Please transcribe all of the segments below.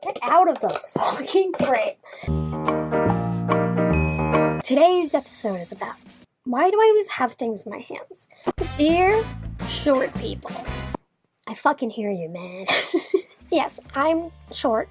Get out of the fucking frame. Today's episode is about, why do I always have things in my hands? Dear short people, I fucking hear you, man. Yes, I'm short.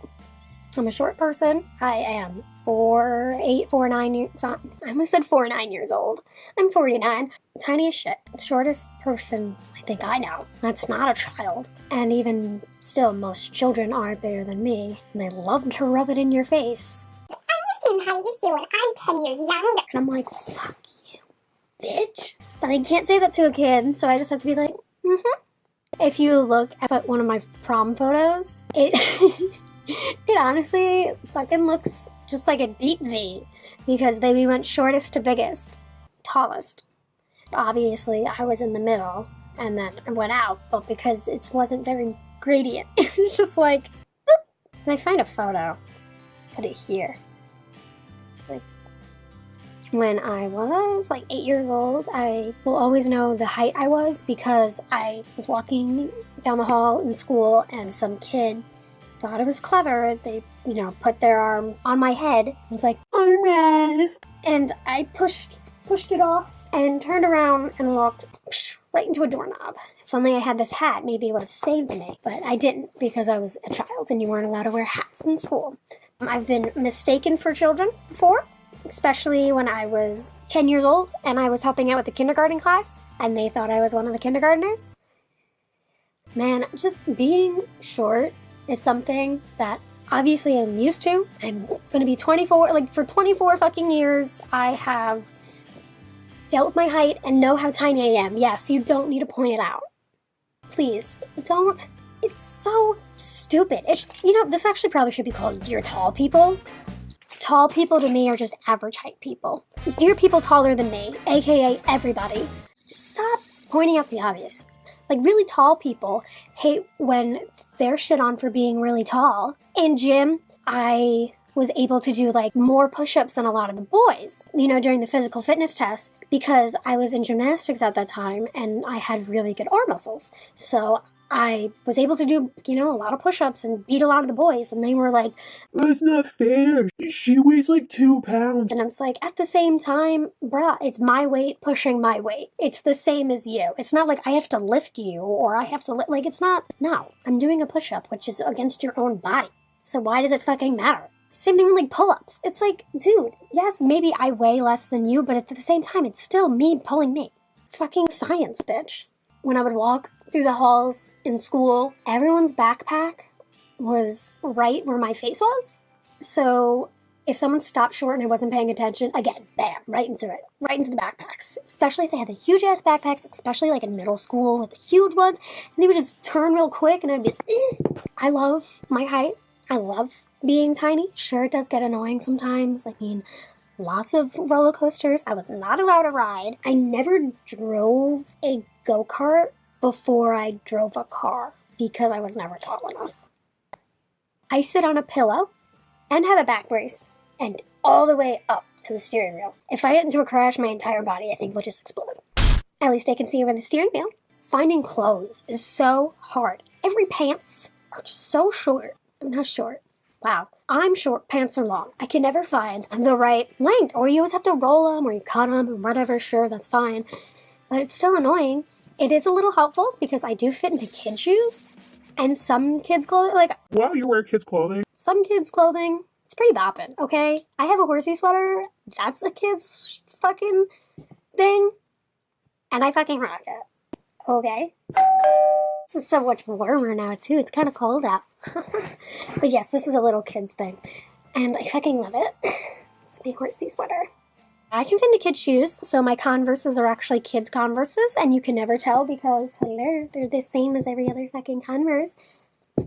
I'm a short person. I am 9 years, I almost said 9 years old. I'm 49. Tiny as shit. Shortest person I think I know. That's not a child. And even still, most children are bigger than me. And they love to rub it in your face. I'm the same height as you and I'm 10 years younger. And I'm like, fuck you, bitch. But I can't say that to a kid, so I just have to be like, If you look at one of my prom photos, it honestly fucking looks just like a deep V, because we went shortest to biggest, tallest. Obviously, I was in the middle, and then I went out, but because it wasn't very gradient, it was just like, boop. And I find a photo, put it here. Like, when I was like 8 years old, I will always know the height I was because I was walking down the hall in school and some kid thought it was clever. They, put their arm on my head. I was like, armrest. And I pushed it off and turned around and walked right into a doorknob. If only I had this hat, maybe it would have saved me. But I didn't, because I was a child and you weren't allowed to wear hats in school. I've been mistaken for children before, especially when I was 10 years old and I was helping out with the kindergarten class and they thought I was one of the kindergartners. Man, just being short is something that obviously I'm used to. I'm going to be 24, for 24 fucking years, I have dealt with my height and know how tiny I am. Yes, you don't need to point it out. Please, don't. It's so stupid. This actually probably should be called Dear Tall People. Tall people to me are just average height people. Dear people taller than me, aka everybody, just stop pointing out the obvious. Really tall people hate when they're shit on for being really tall. In gym, I was able to do more push-ups than a lot of the boys, during the physical fitness test, because I was in gymnastics at that time and I had really good arm muscles. So I was able to do, a lot of push-ups and beat a lot of the boys, and they were like, that's not fair. She weighs 2 pounds. And it's at the same time, bruh, it's my weight pushing my weight. It's the same as you. It's not like I have to lift you or I have to, it's not. No, I'm doing a push-up, which is against your own body. So why does it fucking matter? Same thing with pull-ups. It's dude, yes, maybe I weigh less than you, but at the same time, it's still me pulling me. Fucking science, bitch. When I would walk through the halls in school, everyone's backpack was right where my face was. So if someone stopped short and I wasn't paying attention, again, bam, right into the backpacks. Especially if they had the huge-ass backpacks, especially in middle school with the huge ones, and they would just turn real quick and I'd be I love my height. I love being tiny. Sure, it does get annoying sometimes. Lots of roller coasters I was not allowed to ride. I never drove a go-kart before I drove a car because I was never tall enough. I sit on a pillow and have a back brace and all the way up to the steering wheel. If I get into a crash, my entire body, I think, will just explode. At least I can see over the steering wheel. Finding clothes is so hard. Every pants are just so short. I'm not short. Wow. I'm short, pants are long. I can never find the right length. Or you always have to roll them or you cut them or whatever. Sure, that's fine. But it's still annoying. It is a little helpful because I do fit into kid shoes. And some kids' clothing, wow, you wear kids' clothing? Some kids' clothing, it's pretty boppin', okay? I have a horsey sweater. That's a kid's fucking thing. And I fucking rock it. Okay? It's so much warmer now, too. It's kind of cold out. But yes, this is a little kid's thing. And I fucking love it. It's a horsey sweater. I can fit into kids' shoes, so my Converses are actually kids' Converses, and you can never tell because they're the same as every other fucking Converse.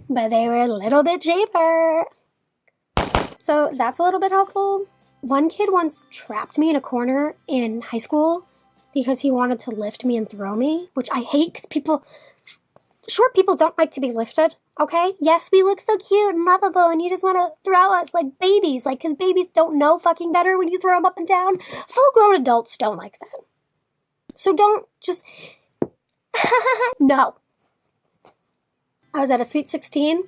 But they were a little bit cheaper. So that's a little bit helpful. One kid once trapped me in a corner in high school because he wanted to lift me and throw me, which I hate because short people don't like to be lifted, okay? Yes, we look so cute and lovable and you just want to throw us like babies, because babies don't know fucking better when you throw them up and down. Full-grown adults don't like that. So don't just... No. I was at a Sweet 16,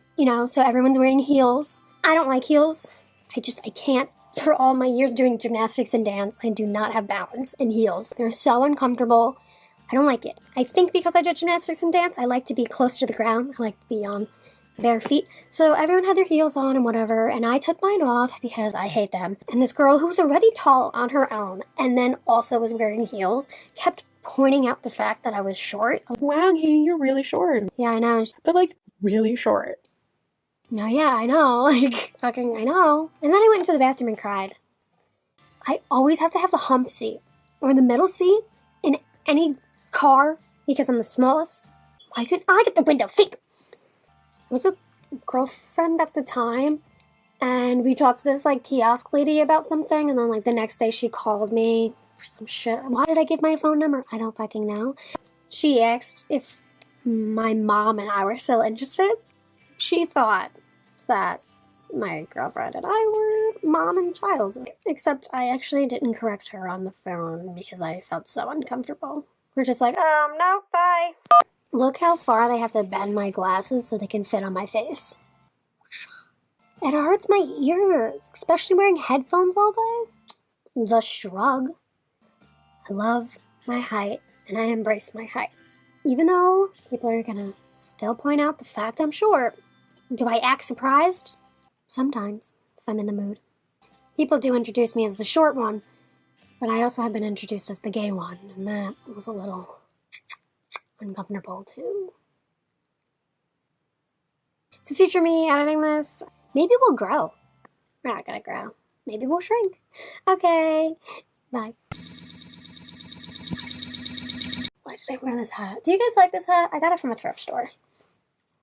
so everyone's wearing heels. I don't like heels. I can't. For all my years doing gymnastics and dance, I do not have balance in heels. They're so uncomfortable. I don't like it. I think because I do gymnastics and dance, I like to be close to the ground. I like to be on bare feet. So everyone had their heels on and whatever, and I took mine off because I hate them. And this girl who was already tall on her own and then also was wearing heels kept pointing out the fact that I was short. Wow, Katie, you're really short. Yeah, I know. But like, really short. No, yeah, I know. Like, fucking, I know. And then I went into the bathroom and cried. I always have to have the hump seat or the middle seat in any car because I'm the smallest. Why couldn't I get the window seat? I was a girlfriend at the time, and we talked to this, like, kiosk lady about something, and then, like, the next day she called me for some shit. Why did I give my phone number? I don't fucking know. She asked if my mom and I were still interested. She thought that my girlfriend and I were mom and child, except I actually didn't correct her on the phone because I felt so uncomfortable. We're just like, no, bye. Look how far they have to bend my glasses so they can fit on my face. It hurts my ears, especially wearing headphones all day. The shrug. I love my height, and I embrace my height. Even though people are gonna still point out the fact I'm short. Do I act surprised? Sometimes, if I'm in the mood. People do introduce me as the short one, but I also have been introduced as the gay one, and that was a little uncomfortable too. So future me editing this, maybe we'll grow. We're not gonna grow. Maybe we'll shrink. Okay, bye. Why did I wear this hat? Do you guys like this hat? I got it from a thrift store.